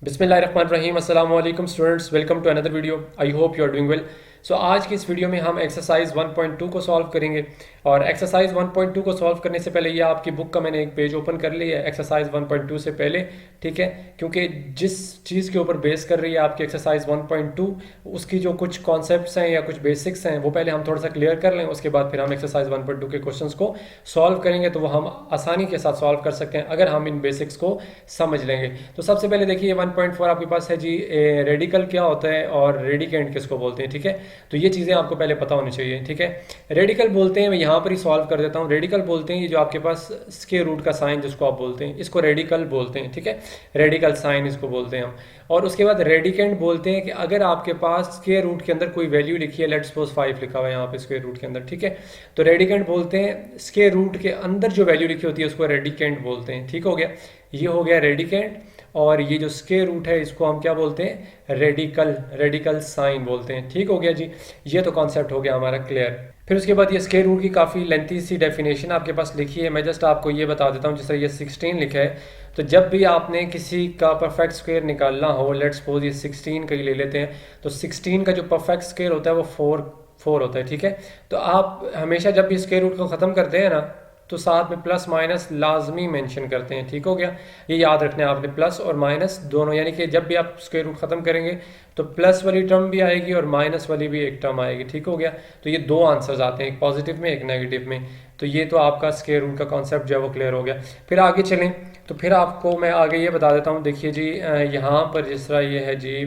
बिस्मिल्लाहिर्रहमानिर्रहीम अस्सलाम वालेकुम students, welcome to another video. I hope you are doing well. So आज की इस वीडियो में हम एक्सरसाइज 1.2 को सॉल्व करेंगे। और एक्सरसाइज 1.2 को सॉल्व करने से पहले ये आपकी बुक का मैंने एक पेज ओपन कर लिया है एक्सरसाइज 1.2 से पहले, ठीक है। क्योंकि जिस चीज़ के ऊपर बेस कर रही है आपकी एक्सरसाइज 1.2, उसकी जो कुछ कॉन्सेप्ट्स हैं या कुछ बेसिक्स हैं वो पहले हम थोड़ा सा क्लियर कर लें, उसके बाद फिर हम एक्सरसाइज 1.2 के क्वेश्चंस को सॉल्व करेंगे। तो वो हम आसानी के साथ सॉल्व कर सकते हैं अगर हम इन बेसिक्स को समझ लेंगे। तो सबसे पहले देखिए 1.4 आपके पास है जी, रेडिकल क्या होता है और रेडिकेंड किसको बोलते हैं, ठीक है। तो ये चीज़ें आपको पहले पता होनी चाहिए, ठीक है। रेडिकल बोलते हैं, मैं यहाँ पर ही सॉल्व कर देता हूँ। रेडिकल बोलते हैं ये जो आपके पास स्क्वायर रूट का साइन जिसको आप बोलते हैं, इसको रेडिकल बोलते हैं, ठीक है। रेडिकल साइन इसको बोलते हैं हम। और उसके बाद रेडिकेंड बोलते हैं कि अगर आपके पास स्क्वायर रूट के अंदर कोई वैल्यू लिखी है, लेट्स सपोज 5 लिखा हुआ है यहाँ पे स्क्वायर रूट के अंदर, ठीक है। तो रेडिकेंड बोलते हैं स्क्वायर रूट के अंदर जो वैल्यू लिखी होती है उसको रेडिकेंड बोलते हैं, ठीक हो गया। ये हो गया रेडिकेंड। और ये जो स्क्वायर रूट है इसको हम क्या बोलते हैं, रेडिकल, रेडिकल साइन बोलते हैं, ठीक हो गया जी। ये तो कॉन्सेप्ट हो गया हमारा क्लियर। फिर उसके बाद ये स्क्वायर रूट की काफ़ी लेंथी सी डेफिनेशन आपके पास लिखी है, मैं जस्ट आपको ये बता देता हूँ। जिस तरह ये 16 लिखा है, तो जब भी आपने किसी का परफेक्ट स्क्वायर निकालना हो, लेट्स सपोज ये 16 का ही ले लेते हैं, तो 16 का जो परफेक्ट स्क्वायर होता है वो 4 होता है, ठीक है। तो आप हमेशा जब भी स्क्वायर रूट को ख़त्म करते हैं ना, तो साथ में प्लस माइनस लाजमी मेंशन करते हैं, ठीक हो गया। ये याद रखना है आपने, प्लस और माइनस दोनों, यानी कि जब भी आप स्क्वायर रूट ख़त्म करेंगे तो प्लस वाली टर्म भी आएगी और माइनस वाली भी एक टर्म आएगी, ठीक हो गया। तो ये दो आंसर्स आते हैं, एक पॉजिटिव में एक नेगेटिव में। तो ये तो आपका स्क्वायर रूट का कॉन्सेप्ट जो है वो क्लियर हो गया। फिर आगे चलें, तो फिर आपको मैं आगे ये बता देता हूँ। देखिए जी, यहाँ पर जिस तरह ये है जी,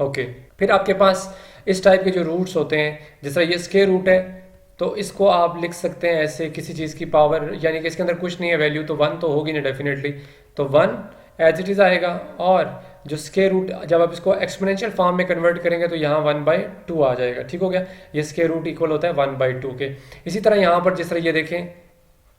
ओके। फिर आपके पास इस टाइप के जो रूट्स होते हैं, जिस तरह ये स्क्वायर रूट है, तो इसको आप लिख सकते हैं ऐसे, किसी चीज़ की पावर, यानी कि इसके अंदर कुछ नहीं है वैल्यू, तो 1 तो होगी ना डेफिनेटली, तो 1 एज इट इज़ आएगा। और जो स्क्वायर रूट जब आप इसको एक्सपोनेंशियल फॉर्म में कन्वर्ट करेंगे तो यहाँ 1/2 आ जाएगा, ठीक हो गया। ये स्क्वायर रूट इक्वल होता है 1/2 के। इसी तरह यहाँ पर जिस तरह ये देखें,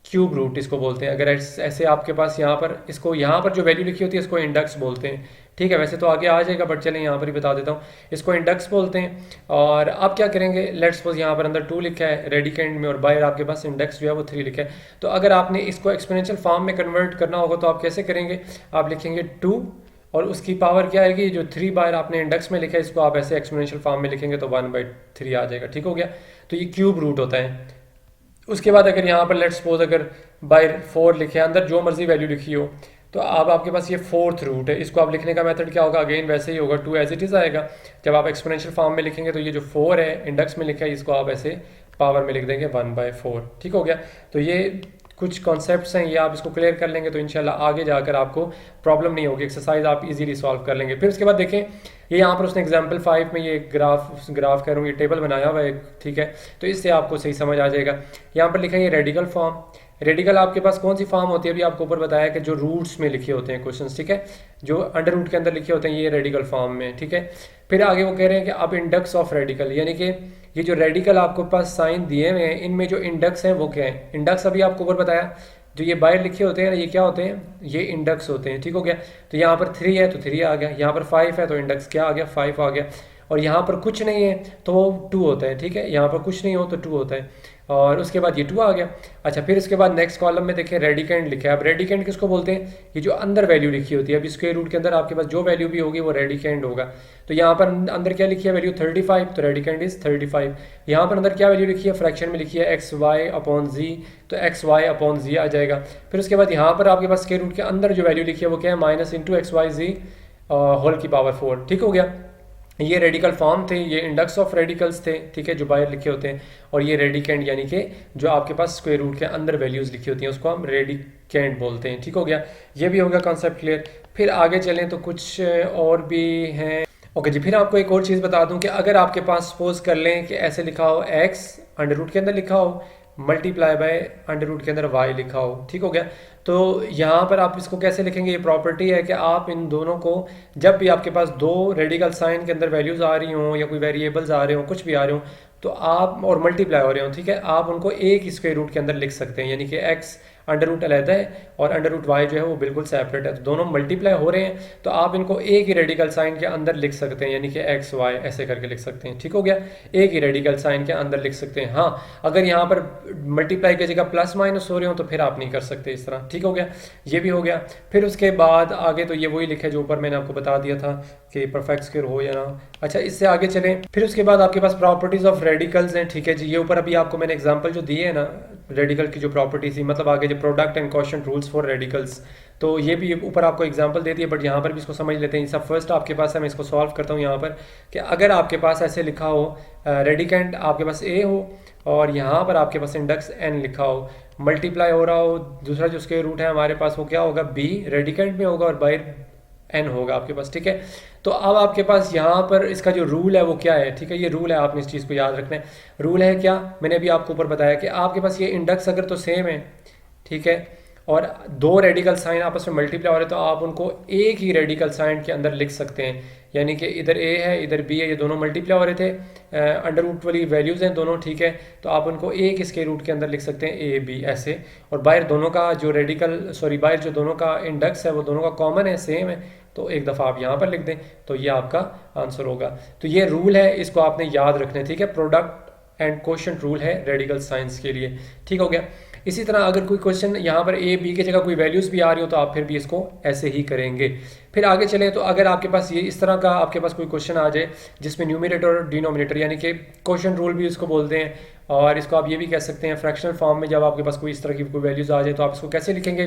क्यूब रूट इसको बोलते हैं। अगर ऐसे आपके पास यहाँ पर इसको, यहाँ पर जो वैल्यू लिखी होती है इसको इंडेक्स बोलते हैं, ठीक है। वैसे तो आगे आ जाएगा बट चलें यहाँ पर ही बता देता हूँ, इसको इंडेक्स बोलते हैं। और आप क्या करेंगे, लेट्स सपोज यहाँ पर अंदर 2 लिखा है रेडिकेंड में और बाहर आपके पास इंडेक्स जो है वो 3 लिखा है। तो अगर आपने इसको एक्सपोनेंशियल फॉर्म में कन्वर्ट करना होगा तो आप कैसे करेंगे, आप लिखेंगे 2 और उसकी पावर क्या आएगी, जो 3 बार आपने इंडेक्स में लिखा है इसको आप ऐसे एक्सपोनेंशियल फॉर्म में लिखेंगे तो 1/3 आ जाएगा, ठीक हो गया। तो ये क्यूब रूट होता है। उसके बाद अगर यहाँ पर लेट्स सपोज अगर बाय 4 लिखे, अंदर जो मर्जी वैल्यू लिखी हो, तो अब आपके पास ये 4th रूट है। इसको आप लिखने का मेथड क्या होगा, अगेन वैसे ही होगा, 2 एज इट इज़ आएगा। जब आप एक्सपोनेंशियल फॉर्म में लिखेंगे तो ये जो 4 है इंडेक्स में लिखा है इसको आप ऐसे पावर में लिख देंगे 1/4, ठीक हो गया। तो ये कुछ कॉन्सेप्ट्स हैं, ये आप इसको क्लियर कर लेंगे तो इंशाल्लाह आगे जाकर आपको प्रॉब्लम नहीं होगी, एक्सरसाइज आप इजीली सॉल्व कर लेंगे। फिर उसके बाद देखें, ये यहाँ पर उसने एग्जाम्पल 5 में ये ग्राफ कह रहा हूँ, ये टेबल बनाया हुआ है, ठीक है। तो इससे आपको सही समझ आ जाएगा। यहाँ पर लिखा है ये रेडिकल फॉर्म। रेडिकल आपके पास कौन सी फॉर्म होती है, अभी आपको ऊपर बताया कि जो रूट्स में लिखे होते हैं क्वेश्चंस, ठीक है, जो अंडर रूट के अंदर लिखे होते हैं ये रेडिकल फॉर्म में, ठीक है। फिर आगे वो कह रहे हैं कि अब इंडेक्स ऑफ रेडिकल, यानी कि ये जो रेडिकल आपको पास साइन दिए हुए हैं इनमें जो इंडेक्स हैं वो क्या है। इंडेक्स अभी आपको ऊपर बताया, जो ये बाहर लिखे होते हैं ना, ये क्या होते हैं, ये इंडेक्स होते हैं, ठीक हो गया। तो यहाँ पर 3 है तो 3 आ गया, यहाँ पर 5 है तो इंडेक्स क्या आ गया, 5 आ गया। और यहाँ पर कुछ नहीं है तो वो 2 होता है, ठीक है। यहाँ पर कुछ नहीं हो तो 2 होता है। और उसके बाद ये 2 आ गया। अच्छा, फिर उसके बाद नेक्स्ट कॉलम में देखें रेडिकेंड लिखा है। अब रेडिकेंड किसको बोलते हैं, ये जो अंदर वैल्यू लिखी होती है। अब स्क्वायर रूट के अंदर आपके पास जो वैल्यू भी होगी वो रेडिकेंड होगा। तो यहाँ पर अंदर क्या लिखी है वैल्यू 35, तो रेडिकेंड इज 35। यहाँ पर अंदर क्या वैल्यू लिखी है, फ्रैक्शन में लिखी है XY/Z, तो XY/Z आ जाएगा। फिर उसके बाद यहाँ पर आपके पास स्क्वायर रूट के अंदर जो वैल्यू लिखी है वो क्या है, -(XYZ) होल की पावर 4, ठीक हो गया। ये रेडिकल फॉर्म थे, ये इंडेक्स ऑफ रेडिकल्स थे, ठीक है, जो बाहर लिखे होते हैं। और ये रेडिकेंड यानी कि जो आपके पास स्क्वायर रूट के अंदर वैल्यूज लिखी होती हैं उसको हम रेडिकेंड बोलते हैं, ठीक हो गया। ये भी होगा कॉन्सेप्ट क्लियर। फिर आगे चलें तो कुछ और भी हैं। ओके जी, फिर आपको एक और चीज़ बता दूं कि अगर आपके पास सपोज कर लें कि ऐसे लिखा हो x अंडर रूट के अंदर लिखा हो मल्टीप्लाई बाय अंडर रूट के अंदर y लिखा हो, ठीक हो गया। तो यहाँ पर आप इसको कैसे लिखेंगे, ये प्रॉपर्टी है कि आप इन दोनों को, जब भी आपके पास दो रेडिकल साइन के अंदर वैल्यूज़ आ रही हों या कोई वेरिएबल्स आ रहे हों, कुछ भी आ रहे हों, तो आप और मल्टीप्लाई हो रहे हो, ठीक है, आप उनको एक स्क्वायर रूट के अंदर लिख सकते हैं। यानी कि x अंडर रूट अलहदा है और अंडर रूट वाई जो है वो बिल्कुल सेपरेट है, तो दोनों मल्टीप्लाई हो रहे हैं, तो आप इनको एक ही रेडिकल साइन के अंदर लिख सकते हैं, यानी कि एक्स वाई ऐसे करके लिख सकते हैं। ठीक हो गया, एक ही रेडिकल साइन के अंदर लिख सकते हैं। हाँ, अगर यहाँ पर मल्टीप्लाई की जगह प्लस माइनस हो रहे हो तो फिर आप नहीं कर सकते इस तरह। ठीक हो गया, ये भी हो गया। फिर उसके बाद आगे तो ये वही लिखा है जो ऊपर मैंने आपको बता दिया था कि परफेक्ट स्क्वायर हो या ना। अच्छा, इससे आगे चलें। फिर उसके बाद आपके पास प्रॉपर्टीज ऑफ रेडिकल्स हैं। ठीक है जी, ये ऊपर अभी आपको मैंने एग्जांपल जो दिए है ना रेडिकल की जो प्रॉपर्टी थी, मतलब आगे जो product and quotient rules for radicals, तो ये भी ऊपर आपको एग्जांपल दे दिए, बट यहाँ पर भी इसको समझ लेते हैं। सब फर्स्ट आपके पास है, मैं इसको सॉल्व करता हूँ यहाँ पर, कि अगर आपके पास ऐसे लिखा हो रेडिकेंट आपके पास ए हो और यहाँ पर आपके पास इंडेक्स एन लिखा हो, मल्टीप्लाई हो रहा हो, दूसरा जो स्क्वायर रूट है हमारे पास वो क्या होगा, बी रेडिकेंट में होगा और बाहर एन होगा आपके पास। ठीक है, तो अब आपके पास यहाँ पर इसका जो रूल है वो क्या है। ठीक है, ये रूल है, आपने इस चीज़ को याद रखना है। रूल है क्या, मैंने अभी आपको ऊपर बताया कि आपके पास ये इंडेक्स अगर तो सेम है, ठीक है, और दो रेडिकल साइन आपस में मल्टीप्लाई हो रहे हैं, तो आप उनको एक ही रेडिकल साइन के अंदर लिख सकते हैं, यानी कि इधर ए है इधर बी है, ये दोनों मल्टीप्लाई हो रहे थे, अंडर रूट वाली वैल्यूज़ हैं दोनों। ठीक है, तो आप उनको एक इसके रूट के अंदर लिख सकते हैं ए बी ऐसे, और बाहर दोनों का जो बाहर जो दोनों का इंडेक्स है वो दोनों का कॉमन है, सेम है, तो एक दफ़ा आप यहाँ पर लिख दें तो ये आपका आंसर होगा। तो ये रूल है, इसको आपने याद रखना है। ठीक है, प्रोडक्ट एंड क्वोशिएंट रूल है रेडिकल साइंस के लिए। ठीक हो गया। इसी तरह अगर कोई क्वेश्चन यहाँ पर ए बी की जगह कोई वैल्यूज़ भी आ रही हो तो आप फिर भी इसको ऐसे ही करेंगे। फिर आगे चले तो अगर आपके पास ये इस तरह का आपके पास कोई क्वेश्चन आ जाए जिसमें न्यूमरेटर और डिनोमिनेटर यानी कि क्वोशिएंट रूल भी इसको बोलते हैं, और इसको आप ये भी कह सकते हैं फ्रैक्शनल फॉर्म में, जब आपके पास कोई इस तरह की कोई वैल्यूज़ आ जाए तो आप इसको कैसे लिखेंगे,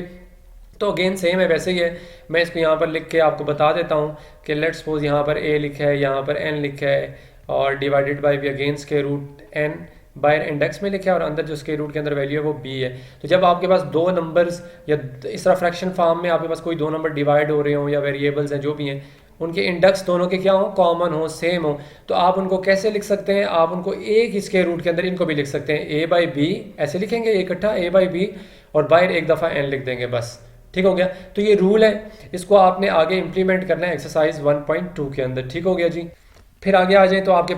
तो अगेन सेम है, वैसे ही है। मैं इसको यहाँ पर लिख के आपको बता देता हूँ कि लेट्स सपोज यहाँ पर ए लिखा है, यहाँ पर एन लिखा है, और डिवाइडेड बाय भी अगेन स्क्वायर रूट एन बाहर इंडेक्स में लिखा है और अंदर जो स्क्वायर रूट के अंदर वैल्यू है वो बी है। तो जब आपके पास दो नंबर्स या इस तरह फ्रैक्शन फॉर्म में आपके पास कोई दो नंबर डिवाइड हो रहे हो या वेरिएबल्स हैं जो भी हैं, उनके इंडेक्स दोनों के क्या हो, कॉमन हो, सेम हो, तो आप उनको कैसे लिख सकते हैं, आप उनको एक स्क्वायर रूट के अंदर इनको भी लिख सकते हैं, ए बाई बी ऐसे लिखेंगे इकट्ठा, ए बाई बी, और बाहर एक दफ़ा एन लिख देंगे बस। ठीक हो गया, तो ये रूल है, इसको आपने आगे इंप्लीमेंट करना है एक्सरसाइज 1.2 के अंदर। ठीक हो गया जी। फिर आगे आ जाए तो आपके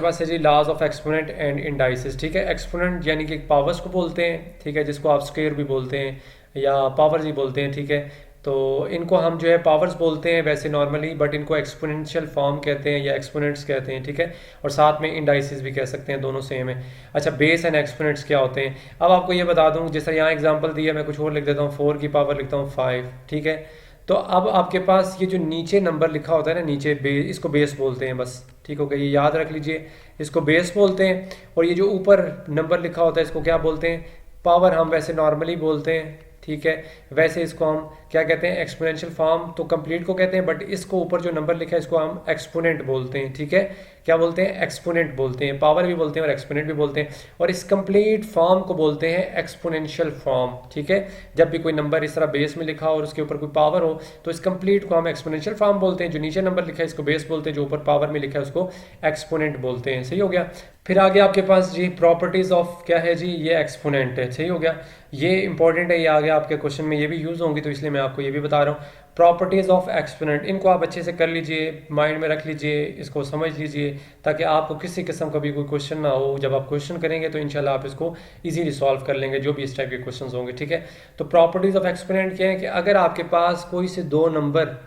पास है जी laws of exponent and indices. ठीक है, एक्सपोनेंट यानी कि पावर्स को बोलते हैं, ठीक है, जिसको आप स्क्वायर भी बोलते हैं या पावर्स ही बोलते हैं। ठीक है, तो इनको हम जो है पावर्स बोलते हैं वैसे नॉर्मली, बट इनको एक्सपोनेंशियल फॉर्म कहते हैं या एक्सपोनेंट्स कहते हैं। ठीक है, और साथ में इंडाइसिस भी कह सकते हैं, दोनों सेम है। अच्छा, बेस एंड एक्सपोनेंट्स क्या होते हैं, अब आपको ये बता दूं, जैसे यहाँ एग्जांपल दिया, मैं कुछ और लिख देता हूँ, 4 की पावर लिखता हूँ 5। ठीक है, तो अब आपके पास ये जो नीचे नंबर लिखा होता है ना, नीचे बेस, इसको बेस बोलते हैं बस। ठीक हो गया, ये याद रख लीजिए, इसको बेस बोलते हैं। और ये जो ऊपर नंबर लिखा होता है इसको क्या बोलते हैं, पावर हम वैसे नॉर्मली बोलते हैं। ठीक है, वैसे इसको हम क्या कहते हैं, एक्सपोनेंशियल फॉर्म तो कंप्लीट को कहते हैं, बट इसको ऊपर जो नंबर लिखा है इसको हम एक्सपोनेंट बोलते हैं। ठीक है, क्या बोलते हैं, एक्सपोनेंट बोलते हैं, पावर भी बोलते हैं और एक्सपोनेंट भी बोलते हैं, और इस कंप्लीट फॉर्म को बोलते हैं एक्सपोनेंशियल फॉर्म। ठीक है, जब भी कोई नंबर इस तरह बेस में लिखा हो और उसके ऊपर कोई पावर हो तो इस कंप्लीट को हम एक्सपोनेंशियल फॉर्म बोलते हैं, जो नीचे नंबर लिखा है इसको बेस बोलते हैं, जो ऊपर पावर में लिखा है उसको एक्सपोनेंट बोलते हैं। सही हो गया। फिर आगे आपके पास जी प्रॉपर्टीज ऑफ क्या है जी, ये एक्सपोनेंट है। सही हो गया, ये इंपॉर्टेंट है, ये आगे आपके क्वेश्चन में ये भी यूज होंगी, तो इसलिए मैं आपको ये भी बता रहा हूँ। प्रॉपर्टीज ऑफ एक्सपोनेंट, इनको आप अच्छे से कर लीजिए, माइंड में रख लीजिए, इसको समझ लीजिए, ताकि आपको किसी किस्म का भी कोई क्वेश्चन ना हो। जब आप क्वेश्चन करेंगे तो इंशाल्लाह आप इसको इजीली सॉल्व कर लेंगे, जो भी इस टाइप के क्वेश्चन होंगे। ठीक है, तो प्रॉपर्टीज ऑफ एक्सपोनेंट क्या है कि अगर आपके पास कोई से दो नंबर,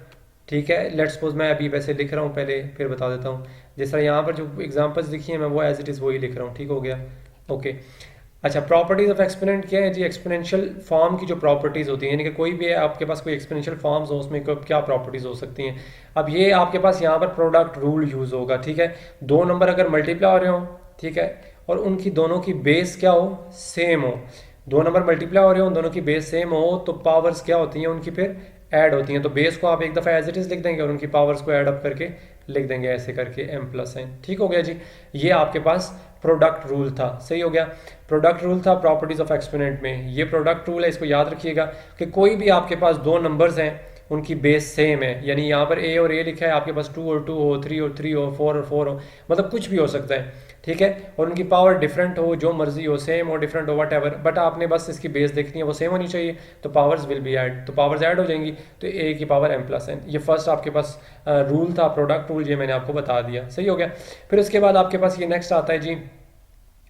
ठीक है, लेट्स सपोज मैं अभी वैसे लिख रहा हूँ, पहले फिर बता देता हूँ। जिस तरह यहाँ पर जो एग्जांपल्स लिखी हैं मैं वो एज इट इज़ वही लिख रहा हूँ। ठीक हो गया, ओके। अच्छा, प्रॉपर्टीज ऑफ एक्सपोनेंट क्या है जी, एक्सपोनेंशियल फॉर्म की जो प्रॉपर्टीज होती हैं, यानी कि कोई भी आपके पास कोई एक्सपोनेंशियल फॉर्म्स हो उसमें क्या प्रॉपर्टीज हो सकती हैं। अब ये आपके पास यहाँ पर प्रोडक्ट रूल यूज होगा। ठीक है, दो नंबर अगर मल्टीप्लाई हो रहे हो, ठीक है, और उनकी दोनों की बेस क्या हो, सेम हो, दो नंबर मल्टीप्लाई हो रहे हो, दोनों की बेस सेम हो, तो पावर्स क्या होती हैं उनकी, फिर ऐड होती हैं। तो बेस को आप एक दफ़ा एज इट इज़ लिख देंगे और उनकी पावर्स को ऐड अप करके लिख देंगे ऐसे करके m+n। ठीक हो गया जी, ये आपके पास प्रोडक्ट रूल था। सही हो गया, प्रोडक्ट रूल था प्रॉपर्टीज ऑफ एक्सपोनेंट में, ये प्रोडक्ट रूल है, इसको याद रखिएगा कि कोई भी आपके पास दो नंबर्स हैं उनकी बेस सेम है, यानी यहाँ पर a और a लिखा है, आपके पास 2 और 2 हो, 3 और 3 हो, 4 और 4 हो, मतलब कुछ भी हो सकता है। ठीक है, और उनकी पावर डिफरेंट हो, जो मर्जी हो, सेम हो, डिफरेंट हो, वट एवर, बट आपने बस इसकी बेस देखनी है, वो सेम होनी चाहिए, तो पावर्स विल बी ऐड, तो पावर्स ऐड हो जाएंगी, तो a की पावर m+n। ये फर्स्ट आपके पास रूल था, प्रोडक्ट रूल, ये मैंने आपको बता दिया। सही हो गया। फिर उसके बाद आपके पास ये नेक्स्ट आता है जी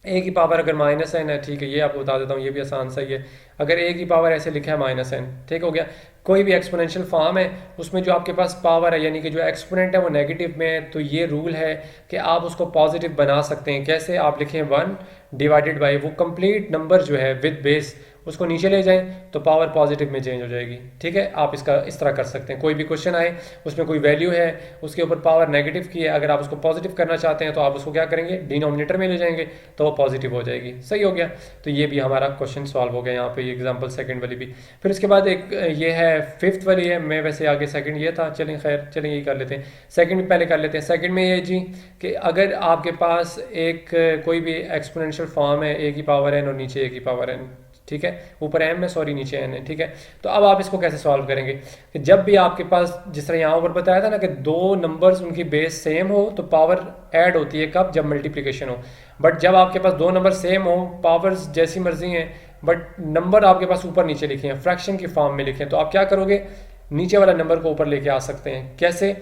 ए की पावर अगर माइनस एन है, ठीक है, ये आपको बता देता हूँ, ये भी आसान सा ही है। अगर ए की पावर ऐसे लिखा है माइनस एन, ठीक हो गया। कोई भी एक्सपोनेंशियल फॉर्म है उसमें जो आपके पास पावर है यानी कि जो एक्सपोनेंट है वो नेगेटिव में है, तो ये रूल है कि आप उसको पॉजिटिव बना सकते हैं। कैसे? आप लिखें 1 डिवाइडेड बाई वो कंप्लीट नंबर जो है विद बेस, उसको नीचे ले जाएं तो पावर पॉजिटिव में चेंज हो जाएगी। ठीक है, आप इसका इस तरह कर सकते हैं। कोई भी क्वेश्चन आए उसमें कोई वैल्यू है, उसके ऊपर पावर नेगेटिव की है, अगर आप उसको पॉजिटिव करना चाहते हैं तो आप उसको क्या करेंगे, डिनोमिनेटर में ले जाएंगे तो वो पॉजिटिव हो जाएगी। सही हो गया। तो ये भी हमारा क्वेश्चन सॉल्व हो गया यहाँ पे, एग्जाम्पल सेकंड वाली भी। फिर उसके बाद एक ये है फिफ्थ वाली है, मैं वैसे आगे सेकंड ये था, चलें खैर चलें यही कर लेते हैं। सेकंड पहले कर लेते हैं। सेकंड में ये जी कि अगर आपके पास एक कोई भी एक्सपोनेंशियल फॉर्म है, ए की पावर एन और नीचे ए की पावर एन, ठीक है, ऊपर एम है, सॉरी नीचे एन है, ठीक है। तो अब आप इसको कैसे सॉल्व करेंगे कि जब भी आपके पास, जिस तरह यहाँ ऊपर बताया था ना कि दो नंबर्स उनकी बेस सेम हो तो पावर ऐड होती है, कब? जब मल्टीप्लिकेशन हो। बट जब आपके पास दो नंबर सेम हो, पावर्स जैसी मर्जी हैं, बट नंबर आपके पास ऊपर नीचे लिखे हैं, फ्रैक्शन की फॉर्म में लिखे हैं, तो आप क्या करोगे, नीचे वाला नंबर को ऊपर लेके आ सकते हैं। कैसे?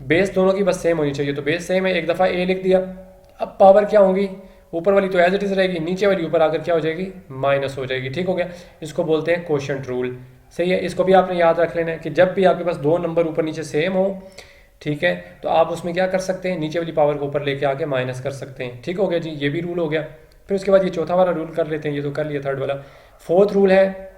बेस दोनों की बस सेम होनी चाहिए, तो बेस सेम है, एक दफ़ा ए लिख दिया, अब पावर क्या होंगी, ऊपर वाली तो एज इट इज रहेगी, नीचे वाली ऊपर आकर क्या हो जाएगी, माइनस हो जाएगी। ठीक हो गया। इसको बोलते हैं कोशेंट रूल। सही है, इसको भी आपने याद रख लेना है कि जब भी आपके पास दो नंबर ऊपर नीचे सेम हो, ठीक है, तो आप उसमें क्या कर सकते हैं, नीचे वाली पावर को ऊपर लेके आके माइनस कर सकते हैं। ठीक हो गया जी, ये भी रूल हो गया। फिर उसके बाद ये चौथा वाला रूल कर लेते हैं, ये तो कर लिया थर्ड वाला। फोर्थ रूल है,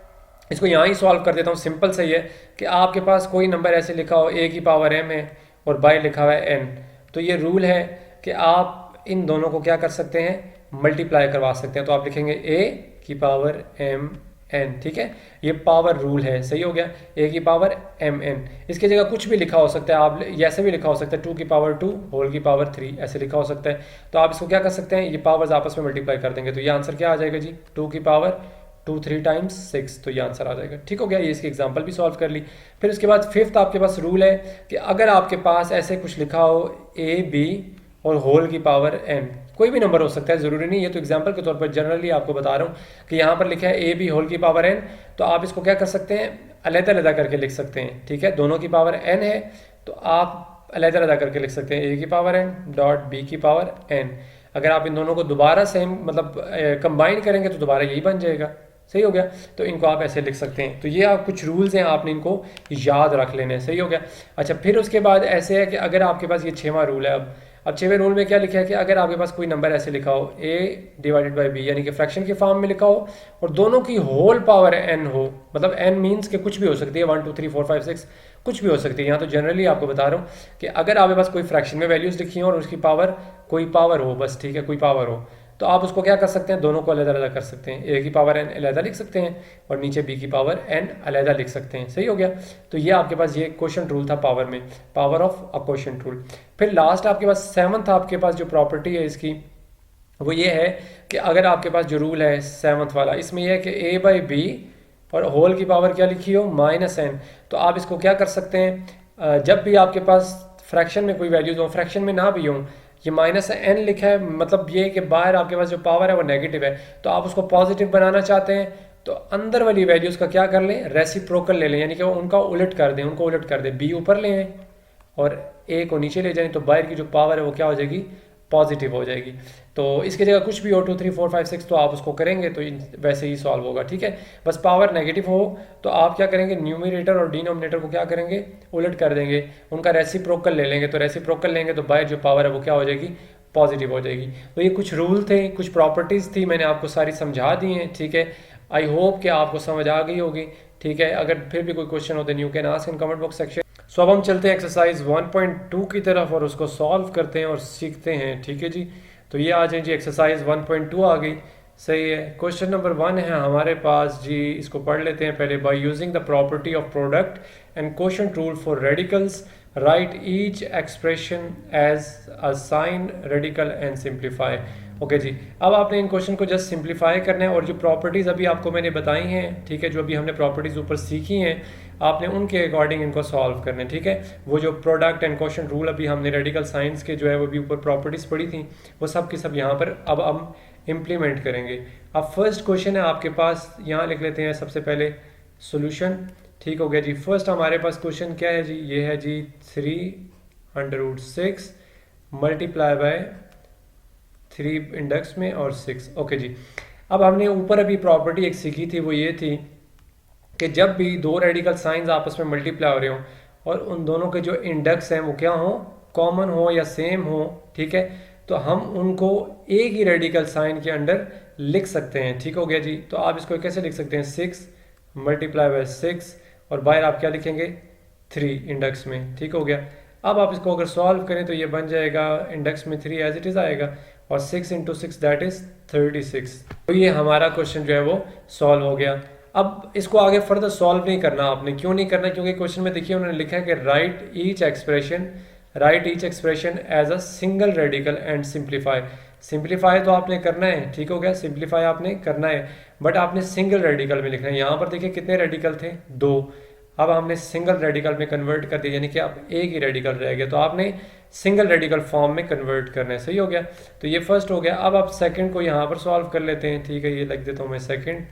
इसको यहाँ ही सॉल्व कर देता हूँ, सिंपल सही है कि आपके पास कोई नंबर ऐसे लिखा हो, ए की पावर एम है और बाय लिखा हुआ है एन, तो ये रूल है कि आप इन दोनों को क्या कर सकते हैं, मल्टीप्लाई करवा सकते हैं। तो आप लिखेंगे ए की पावर एम एन, ठीक है, ये पावर रूल है। सही हो गया, ए की पावर एम एन। इसकी जगह कुछ भी लिखा हो सकता है, आप ऐसे भी लिखा हो सकता है, 2 की पावर 2 होल की पावर 3, ऐसे लिखा हो सकता है। तो आप इसको क्या कर सकते हैं, ये पावर्स आपस में मल्टीप्लाई कर देंगे, तो ये आंसर क्या आ जाएगा जी, 2 की पावर 2 3 टाइम्स 6, तो ये आंसर आ जाएगा। ठीक हो गया, ये इसकी एग्जांपल भी सॉल्व कर ली। फिर उसके बाद फिफ्थ आपके पास रूल है कि अगर आपके पास ऐसे कुछ लिखा हो, ए बी और होल की पावर एन, कोई भी नंबर हो सकता है, ज़रूरी नहीं, ये तो एग्जांपल के तौर पर जनरली आपको बता रहा हूँ कि यहाँ पर लिखा है ए बी होल की पावर एन, तो आप इसको क्या कर सकते हैं, अलग-अलग करके लिख सकते हैं। ठीक है, दोनों की पावर एन है तो आप अलग-अलग करके लिख सकते हैं, ए की पावर एन डॉट बी की पावर एन। अगर आप इन दोनों को दोबारा सेम मतलब कंबाइन करेंगे तो दोबारा यही बन जाएगा। सही हो गया, तो इनको आप ऐसे लिख सकते हैं। तो ये आप कुछ रूल्स हैं, आपने इनको याद रख लेने हैं। सही हो गया। अच्छा, फिर उसके बाद ऐसे है कि अगर आपके पास ये छठवां रूल है, अब छठवें रूल में क्या लिखा है कि अगर आपके पास कोई नंबर ऐसे लिखा हो, ए डिवाइडेड बाई बी, यानी कि फ्रैक्शन के फॉर्म में लिखा हो और दोनों की होल पावर एन हो, मतलब एन मीन्स के कुछ भी हो सकती है, 1 2 3 4 5 6 कुछ भी हो सकती है। यहाँ तो जनरली आपको बता रहा हूँ कि अगर आपके पास कोई फ्रैक्शन में वैल्यूज लिखी हो और उसकी पावर कोई पावर हो, बस ठीक है, कोई पावर हो, तो आप उसको क्या कर सकते हैं, दोनों को अलग-अलग कर सकते हैं। ए की पावर एन अलग लिख सकते हैं और नीचे बी की पावर एन अलग लिख सकते हैं। सही हो गया। तो ये आपके पास ये क्वोशंट रूल था पावर में, power of a quotient rule. फिर लास्ट आपके पास सेवंथ आपके पास जो प्रॉपर्टी है इसकी, वो ये है कि अगर आपके पास जो रूल है सेवंथ वाला, इसमें यह है कि ए बाई बी और होल की पावर क्या लिखी हो, माइनस एन, तो आप इसको क्या कर सकते हैं, जब भी आपके पास फ्रैक्शन में कोई वैल्यूज हो, फ्रैक्शन में ना भी हो, ये माइनस एन लिखा है, मतलब ये कि बाहर आपके पास जो पावर है वो नेगेटिव है, तो आप उसको पॉजिटिव बनाना चाहते हैं तो अंदर वाली वैल्यूज़ का क्या कर लें, रेसिप्रोकल ले लें, यानी कि उनका उलट कर दें, उनको उलट कर दें, बी ऊपर ले आएँ और ए को नीचे ले जाएं, तो बाहर की जो पावर है वो क्या हो जाएगी, पॉजिटिव हो जाएगी। तो इसकी जगह कुछ भी हो, 2 3 4 5 6, तो आप उसको करेंगे तो वैसे ही सॉल्व होगा। ठीक है, बस पावर नेगेटिव हो तो आप क्या करेंगे, न्यूमरेटर और डिनोमिनेटर को क्या करेंगे, उलट कर देंगे, उनका रेसिप्रोकल ले लेंगे, तो रेसिप्रोकल लेंगे तो बाहर जो पावर है वो क्या हो जाएगी, पॉजिटिव हो जाएगी। तो ये कुछ रूल थे, कुछ प्रॉपर्टीज़ थी, मैंने आपको सारी समझा दी हैं। ठीक है, आई होप कि आपको समझ आ गई होगी। ठीक है, अगर फिर भी कोई क्वेश्चन हो then you can ask in comment box section. So अब हम चलते हैं एक्सरसाइज 1.2 की तरफ और उसको सॉल्व करते हैं और सीखते हैं। ठीक है जी, तो ये आ जाए जी, एक्सरसाइज 1.2 आ गई। सही है, क्वेश्चन नंबर 1 है हमारे पास जी, इसको पढ़ लेते हैं पहले। By using the property of product and quotient rule for radicals write each expression as a single radical and simplify. Okay जी, अब आपने इन क्वेश्चन को जस्ट सिंप्लीफाई करना है और जो प्रॉपर्टीज़ अभी आपको मैंने बताई हैं, ठीक है, जो अभी हमने प्रॉपर्टीज़ ऊपर सीखी हैं, आपने उनके अकॉर्डिंग इनको सॉल्व करना है। ठीक है, वो जो प्रोडक्ट एंड क्वोशंट रूल अभी हमने रेडिकल साइंस के जो है वो भी ऊपर प्रॉपर्टीज़ पढ़ी थी, वो सब की सब यहाँ पर अब हम इम्प्लीमेंट करेंगे। अब फर्स्ट क्वेश्चन है आपके पास, यहाँ लिख लेते हैं सबसे पहले सोल्यूशन। ठीक हो गया जी, फर्स्ट हमारे पास क्वेश्चन क्या है जी, ये है जी 3√6 मल्टीप्लाई बाय 3 इंडेक्स में और 6। ओके जी। अब हमने ऊपर अभी प्रॉपर्टी एक सीखी थी, वो ये थी कि जब भी दो रेडिकल साइंस आपस में मल्टीप्लाई हो रहे हो और उन दोनों के जो इंडेक्स हैं वो क्या हो, कॉमन हो या सेम हो, ठीक है, तो हम उनको एक ही रेडिकल साइन के अंडर लिख सकते हैं। ठीक हो गया जी। तो आप इसको कैसे लिख सकते हैं, 6 मल्टीप्लाई बाय 6 और बाहर आप क्या लिखेंगे, 3 इंडेक्स में। ठीक हो गया। अब आप इसको अगर सॉल्व करें तो ये बन जाएगा इंडेक्स में 3 एज इट इज़ आएगा और 6 इंटू 6 दैट इज़ 36। तो ये हमारा क्वेश्चन जो है वो सॉल्व हो गया। अब इसको आगे फर्दर सॉल्व नहीं करना आपने। क्यों नहीं करना, क्योंकि क्वेश्चन में देखिए उन्होंने लिखा है कि write each expression as a single radical and simplify. Simplify तो आपने करना है, ठीक हो गया, सिंप्लीफाई आपने करना है, बट आपने सिंगल रेडिकल में लिखना है। यहाँ पर देखिए कितने रेडिकल थे, 2। अब हमने सिंगल रेडिकल में कन्वर्ट कर दिया, यानी कि अब एक ही रेडिकल रह गया, तो आपने सिंगल रेडिकल फॉर्म में कन्वर्ट करना है। सही हो गया। तो ये फर्स्ट हो गया। अब आप सेकंड को यहाँ पर सॉल्व कर लेते हैं। ठीक है, ये लिख देता हूँ मैं सेकंड,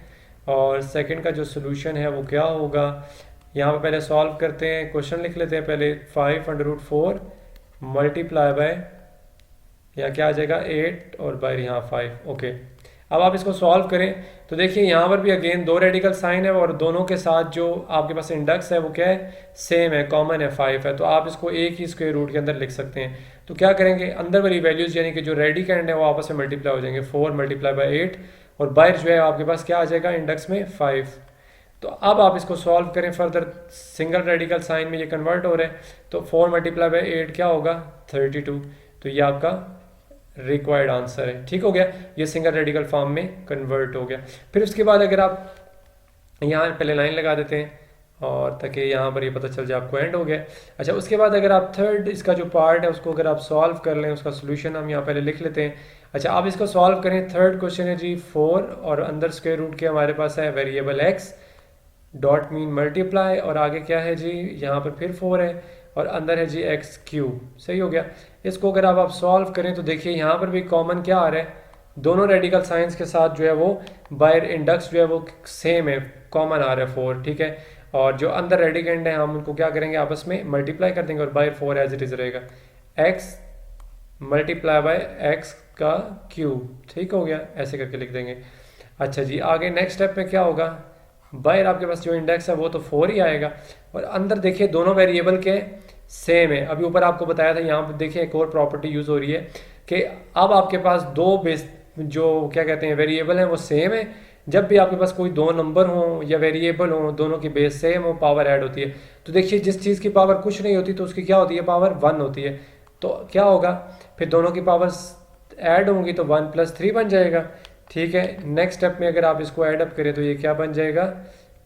और सेकंड का जो सोल्यूशन है वो क्या होगा, यहाँ पर पहले सॉल्व करते हैं, क्वेश्चन लिख लेते हैं पहले। 5√4 मल्टीप्लाई बाय, या क्या आ जाएगा 8 और बाय यहाँ 5। ओके। अब आप इसको सॉल्व करें तो देखिए यहाँ पर भी अगेन दो रेडिकल साइन है और दोनों के साथ जो आपके पास इंडेक्स है वो क्या है, सेम है, कॉमन है, 5 है। तो आप इसको एक ही स्क्वायर रूट के अंदर लिख सकते हैं। तो क्या करेंगे, अंदर वाली वैल्यूज यानी कि जो रेडिकल है वो आपस में मल्टीप्लाई हो जाएंगे। 4 मल्टीप्लाई बाय 8 और बाहर जो है आपके पास क्या आ जाएगा इंडेक्स में 5। तो अब आप इसको सॉल्व करें फर्दर, सिंगल रेडिकल साइन में ये कन्वर्ट हो रहे हैं, तो 4 मल्टीप्लाई बाय 8 क्या होगा, 32। तो ये आपका रिक्वायर्ड आंसर है। ठीक हो गया, ये सिंगल रेडिकल फॉर्म में कन्वर्ट हो गया। फिर उसके बाद अगर आप यहाँ पहले लाइन लगा देते हैं और ताकि यहाँ पर ये पता चल जाए आपको एंड हो गया। अच्छा, उसके बाद अगर आप थर्ड इसका जो पार्ट है उसको अगर आप सॉल्व कर लें, उसका सोल्यूशन हम यहाँ पहले लिख लेते हैं। अच्छा, आप इसको सॉल्व करें। थर्ड क्वेश्चन है जी 4 और अंदर स्क्वायर रूट के हमारे पास है variable x, dot mean multiply, और आगे क्या है जी, यहाँ पर फिर 4 है और अंदर है जी एक्स क्यूब। सही हो गया। इसको अगर आप सॉल्व करें तो देखिए यहाँ पर भी कॉमन क्या आ रहा है, दोनों रेडिकल साइंस के साथ जो है वो बाहर इंडेक्स जो है वो सेम है, कॉमन आ रहा है 4। ठीक है, और जो अंदर रेडिकेंड है हम उनको क्या करेंगे, आपस में मल्टीप्लाई कर देंगे और बाहर 4 एज इट इज रहेगा, एक्स मल्टीप्लाई बाय एक्स का क्यूब। ठीक हो गया, ऐसे करके लिख देंगे। अच्छा जी, आगे नेक्स्ट स्टेप में क्या होगा, बाहर आपके पास जो इंडेक्स है वो तो 4 ही आएगा और अंदर देखिए दोनों वेरिएबल के सेम है। अभी ऊपर आपको बताया था, यहाँ पर देखिए एक और प्रॉपर्टी यूज हो रही है कि अब आपके पास दो बेस जो क्या कहते हैं वेरिएबल हैं वो सेम है। जब भी आपके पास कोई दो नंबर हो या वेरिएबल हो, दोनों की बेस सेम हो, पावर ऐड होती है। तो देखिए जिस चीज़ की पावर कुछ नहीं होती तो उसकी क्या होती है, पावर 1 होती है। तो क्या होगा, फिर दोनों की पावर्स ऐड होंगी तो 1 + 3 बन जाएगा। ठीक है, नेक्स्ट स्टेप में अगर आप इसको ऐड अप करें तो ये क्या बन जाएगा,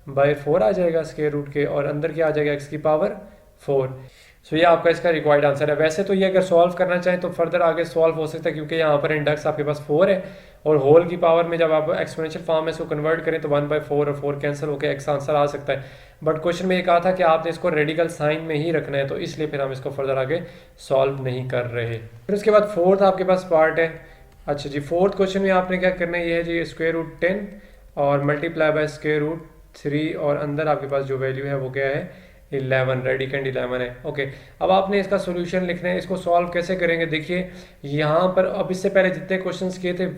बाय 4 आ जाएगा स्क्वायर रूट के, और अंदर क्या आ जाएगा एक्स की पावर 4। सो ये आपका इसका रिक्वायर्ड आंसर है। वैसे तो ये अगर सॉल्व करना चाहें तो फर्दर आगे सॉल्व हो सकता है, क्योंकि यहाँ पर इंडेक्स आपके पास 4 है और होल की पावर में जब आप एक्सपोनेंशियल फॉर्म में इसको कन्वर्ट करें तो 1/4 और 4 कैंसिल होकर एक्स आंसर आ सकता है। बट क्वेश्चन में ये कहा था कि आपने इसको रेडिकल साइन में ही रखना है, तो इसलिए फिर हम इसको फर्दर आगे सॉल्व नहीं कर रहे। फिर उसके बाद फोर्थ आपके पास पार्ट है। अच्छा जी, फोर्थ क्वेश्चन में आपने क्या करना है, ये है जी स्क्वायर रूट 10 और मल्टीप्लाई बाय स्क्वायर रूट 3 और अंदर आपके पास जो वैल्यू है वो क्या है, 11, रेडिकेंड 11 है। ओके, अब आपने इसका सोल्यूशन लिखना है। इसको सॉल्व कैसे करेंगे, देखिए यहाँ पर अब इससे पहले जितने क्वेश्चंस किए थे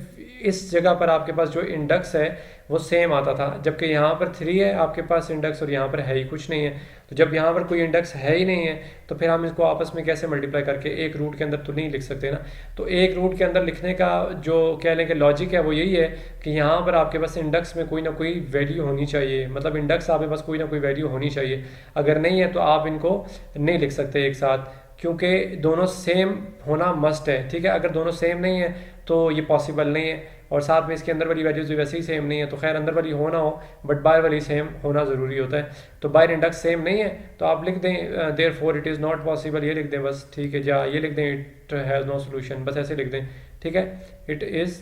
इस जगह पर आपके पास जो इंडेक्स है वो सेम आता था, जबकि यहाँ पर 3 है आपके पास इंडेक्स और यहाँ पर है ही कुछ नहीं है। तो जब यहाँ पर कोई इंडेक्स है ही नहीं है तो फिर हम इसको आपस में कैसे मल्टीप्लाई करके एक रूट के अंदर तो नहीं लिख सकते ना। तो एक रूट के अंदर लिखने का जो कह लें कि लॉजिक है वो यही है कि यहाँ पर आपके पास इंडेक्स में कोई ना कोई वैल्यू होनी चाहिए, मतलब इंडेक्स आपके पास कोई ना कोई वैल्यू होनी चाहिए। अगर नहीं है तो आप इनको नहीं लिख सकते एक साथ, क्योंकि दोनों सेम होना मस्ट है। ठीक है, अगर दोनों सेम नहीं है तो ये पॉसिबल नहीं है, और साथ में इसके अंदर वाली वैल्यूज भी वैसे ही सेम नहीं है। तो खैर अंदर वाली हो ना हो बट बाहर वाली सेम होना ज़रूरी होता है। तो बाहर इंडेक्स सेम नहीं है तो आप लिख दें therefore it is not possible, ये लिख दें बस। ठीक है, या ये लिख दें इट हैज़ नो सोल्यूशन, बस ऐसे लिख दें। ठीक है, इट इज़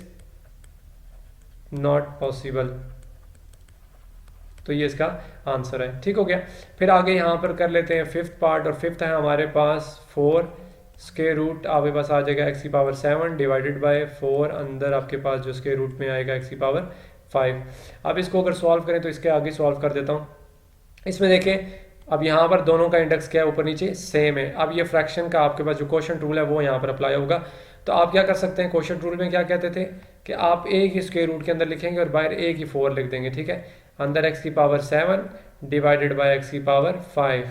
नॉट पॉसिबल, तो ये इसका आंसर है। ठीक हो गया। फिर आगे यहाँ पर कर लेते हैं फिफ्थ पार्ट, और फिफ्थ है हमारे पास 4 स्क्वायर रूट आपके पास आ जाएगा एक्स की पावर 7 डिवाइडेड बाय 4, अंदर आपके पास जो स्क्वायर रूट में आएगा एक्स की पावर 5। अब इसको अगर सॉल्व करें तो इसके आगे सॉल्व कर देता हूँ। इसमें देखें अब यहाँ पर दोनों का इंडेक्स क्या है, ऊपर नीचे सेम है। अब ये फ्रैक्शन का आपके पास जो क्वोशंट रूल है वो यहाँ पर अप्लाई होगा। तो आप क्या कर सकते हैं, क्वोशिएंट रूल में क्या कहते थे कि आप ए की स्क्वायर रूट के अंदर लिखेंगे और बाहर ए की 4 लिख देंगे, ठीक है। अंदर एक्स की पावर 7 डिवाइडेड बाय एक्स की पावर 5।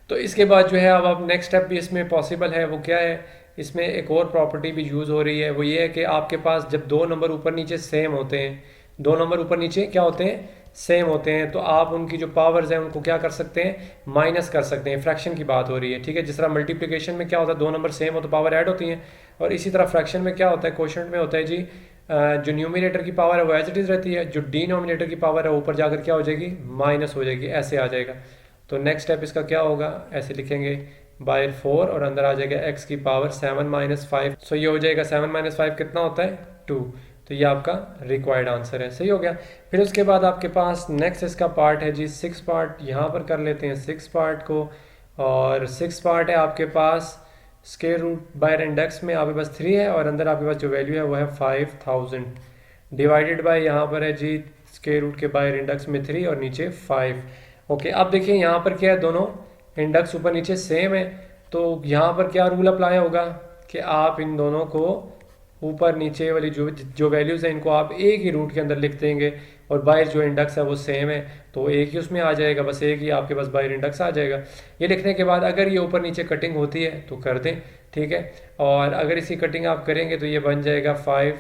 तो इसके बाद जो है अब नेक्स्ट स्टेप भी इसमें पॉसिबल है, वो क्या है, इसमें एक और प्रॉपर्टी भी यूज़ हो रही है, वो ये है कि आपके पास जब दो नंबर ऊपर नीचे सेम होते हैं, दो नंबर ऊपर नीचे क्या होते हैं, सेम होते हैं, तो आप उनकी जो पावर्स हैं उनको क्या कर सकते हैं, माइनस कर सकते हैं। फ्रैक्शन की बात हो रही है, ठीक है। जिस तरह मल्टीप्लिकेशन में क्या होता है, दो नंबर सेम हो तो पावर ऐड होती हैं, और इसी तरह फ्रैक्शन में क्या होता है, क्वोशिएंट में होता है जी जो न्यूमिनेटर की पावर है वो एज इट इज़ रहती है, जो डिनोमिनेटर की पावर है ऊपर जाकर क्या हो जाएगी, माइनस हो जाएगी, ऐसे आ जाएगा। तो नेक्स्ट स्टेप इसका क्या होगा, ऐसे लिखेंगे बाय 4 और अंदर आ जाएगा x की पावर 7 माइनस 5। सो ये हो जाएगा 7 माइनस 5 कितना होता है, 2। तो ये आपका रिक्वायर्ड आंसर है, सही हो गया। फिर उसके बाद आपके पास नेक्स्ट इसका पार्ट है जी 6 पार्ट, यहाँ पर कर लेते हैं 6 पार्ट को। और 6 पार्ट है आपके पास स्क्वायर रूट बाय इंडेक्स में आपके पास 3 है, और अंदर आपके पास जो वैल्यू है वो है 5000 डिवाइडेड बाय यहाँ पर है जी स्क्वायर रूट के बाय इंडेक्स में 3 और नीचे 5। ओके, अब देखिए यहाँ पर क्या है, दोनों इंडेक्स ऊपर नीचे सेम है, तो यहाँ पर क्या रूल अप्लाई होगा कि आप इन दोनों को ऊपर नीचे वाली जो जो वैल्यूज़ हैं इनको आप एक ही रूट के अंदर लिख देंगे, और बाहर जो इंडेक्स है वो सेम है तो एक ही उसमें आ जाएगा, बस एक ही आपके पास बाहर इंडेक्स आ जाएगा। ये लिखने के बाद अगर ये ऊपर नीचे कटिंग होती है तो कर दें, ठीक है। और अगर इसकी कटिंग आप करेंगे तो ये बन जाएगा 5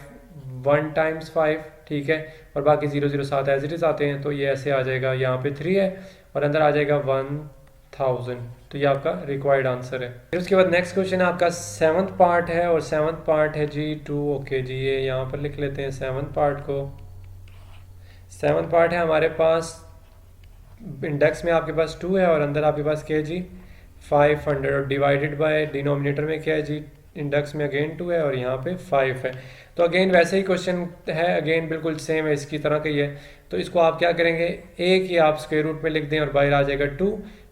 1 टाइम्स 5, ठीक है। और बाकी 0 0 7 एज इट इज़ आते हैं, तो ये ऐसे आ जाएगा, यहाँ पे 3 है और अंदर आ जाएगा 1000। तो ये आपका रिक्वायर्ड आंसर है। फिर उसके बाद नेक्स्ट क्वेश्चन है आपका 7th पार्ट है, और 7th पार्ट है जी 2। ओके जी, ये यहाँ पर लिख लेते हैं 7th पार्ट को। 7th पार्ट है हमारे पास, इंडेक्स में आपके पास 2 है और अंदर आपके पास क्या है जी 500, और डिवाइडेड बाय डिनोमिनेटर में क्या है जी, इंडेक्स में अगेन 2 है और यहाँ पे 5 है। तो अगेन वैसे ही क्वेश्चन है, अगेन बिल्कुल सेम है, इसकी तरह का ही है। तो इसको आप क्या करेंगे, एक ही आप स्क्वायर रूट में लिख दें और बाहर आ जाएगा 2,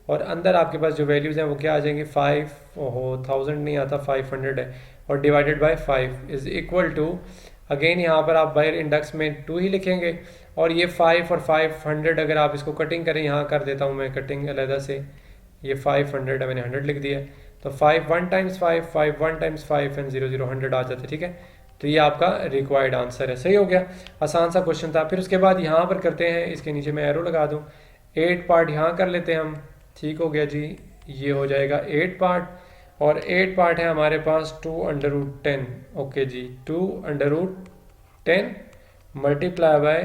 और अंदर आपके पास जो वैल्यूज़ हैं वो क्या आ जाएंगी 5, ओहो 1000 नहीं आता, 500 है, और divided by 5 is equal to, again यहाँ पर आप बाहर इंडेक्स में 2 ही लिखेंगे, और ये 5 और 500 अगर आप इसको कटिंग करें, यहाँ कर देता हूँ मैं कटिंग अलहदा से, ये 500 है, मैंने 100 लिख दिया, तो 5 1 टाइम्स 5 5 1 टाइम्स 5 एंड 0 0 100 आ जाता है, ठीक है। तो ये आपका रिक्वायर्ड आंसर है, सही हो गया, आसान सा क्वेश्चन था। फिर उसके बाद यहाँ पर करते हैं, इसके नीचे मैं एरो लगा दूँ, 8 पार्ट यहाँ कर लेते हैं हम, ठीक हो गया जी, ये हो जाएगा 8 पार्ट, और 8 पार्ट है हमारे पास 2√10। ओके जी, 2√10 मल्टीप्लाई बाय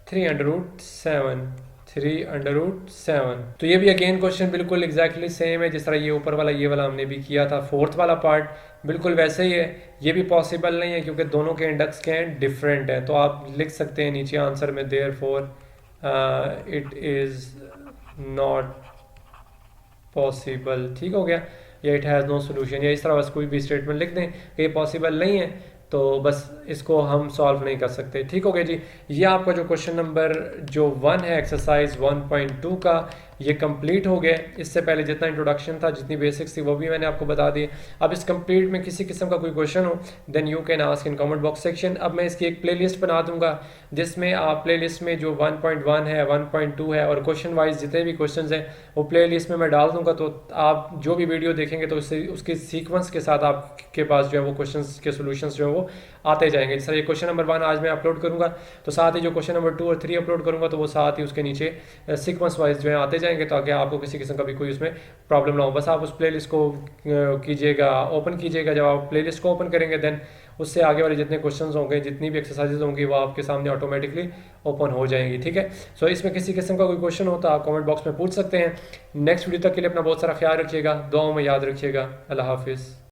3√7, 3√7। तो ये भी अगेन क्वेश्चन बिल्कुल एग्जैक्टली सेम है, जिस तरह ये ऊपर वाला ये वाला हमने भी किया था। 4th वाला पार्ट बिल्कुल वैसे ही है, ये भी पॉसिबल नहीं है क्योंकि दोनों के इंडेक्स के हैं डिफरेंट है। तो आप लिख सकते हैं नीचे आंसर में therefore it is not possible, ठीक हो गया, या इट हैज़ नो सोल्यूशन, या इस तरह बस कोई भी स्टेटमेंट लिख दें कि ये पॉसिबल नहीं है, तो बस इसको हम सॉल्व नहीं कर सकते, ठीक हो गया जी। ये आपका जो क्वेश्चन नंबर जो 1 है एक्सरसाइज 1.2 का, ये कंप्लीट हो गया। इससे पहले जितना इंट्रोडक्शन था, जितनी बेसिक्स थी वो भी मैंने आपको बता दी। अब इस कंप्लीट में किसी किस्म का कोई क्वेश्चन हो then you can ask in comment box section. अब मैं इसकी एक प्लेलिस्ट बना दूंगा जिसमें आप प्लेलिस्ट में जो 1.1 है 1.2 है और क्वेश्चन वाइज जितने भी क्वेश्चन हैं वो प्लेलिस्ट में मैं डाल दूंगा, तो आप जो भी वीडियो देखेंगे तो उससे उसके सीक्वेंस के साथ आपके पास जो है वो क्वेश्चन के सोल्यूशन जो है वो आते जाएंगे। जैसे ये क्वेश्चन नंबर 1 आज मैं अपलोड करूंगा, तो साथ ही जो क्वेश्चन नंबर 2 और 3 अपलोड करूंगा तो वो साथ ही उसके नीचे सीक्वेंस वाइज जो है आते जाएंगे, ताकि आपको किसी किस्म का भी कोई उसमें प्रॉब्लम ना हो। बस आप उस प्लेलिस्ट को कीजिएगा, ओपन कीजिएगा। जब आप प्लेलिस्ट को ओपन करेंगे देन उससे आगे वाले जितने क्वेश्चंस होंगे, जितनी भी एक्सरसाइजेज होंगी वो आपके सामने ऑटोमेटिकली ओपन हो जाएंगी, ठीक है। सो इसमें किसी किस्म का कोई क्वेश्चन हो तो आप कमेंट बॉक्स में पूछ सकते हैं। नेक्स्ट वीडियो तक के लिए अपना बहुत सारा ख्याल रखिएगा, दुआओं में याद रखिएगा। अल्लाह हाफिज़।